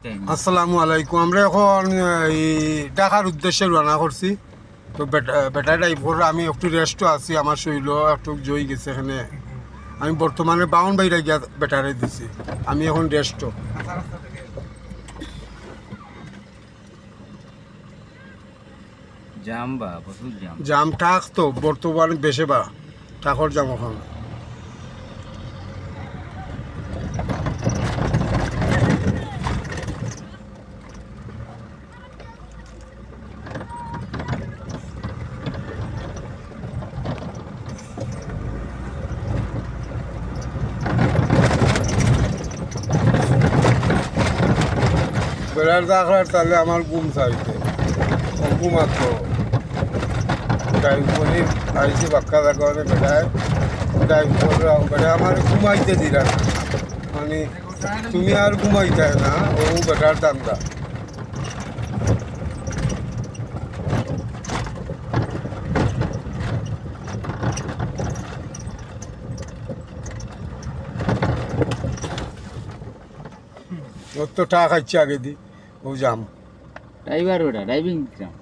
আসসালামু আলাইকুম। আমরা এখন এই ঢাকার উদ্দেশ্যে রওনা করছি। তো বেটা ড্রাইভার আমি একটু রেস্টও আছি, আমার শরীরও একটু জয় গেছে এখানে। আমি বর্তমানে বাউন বাইরে গিয়া বেটারে দিছি, আমি এখন রেস্টও। জাম বা প্রচুর জাম। জাম টাক তো বর্তমানে বেশি বা টাকর জাম এখন। বেড়ার দেখার তাহলে আমার ঘুম চাইছে, ঘুমাত ড্রাইভ করে আইসি বাক্কা দেখা বেড়ায় ড্রাইভ করে বেড়া আমার ঘুমাইতে দিলা না, মানে তুমি আর ঘুমাইতে না, ও বেটার দান্দা। ওর তো টাকা খাচ্ছে আগে দি ও জাম। ড্রাইভার ওটা ড্রাইভিং জাম।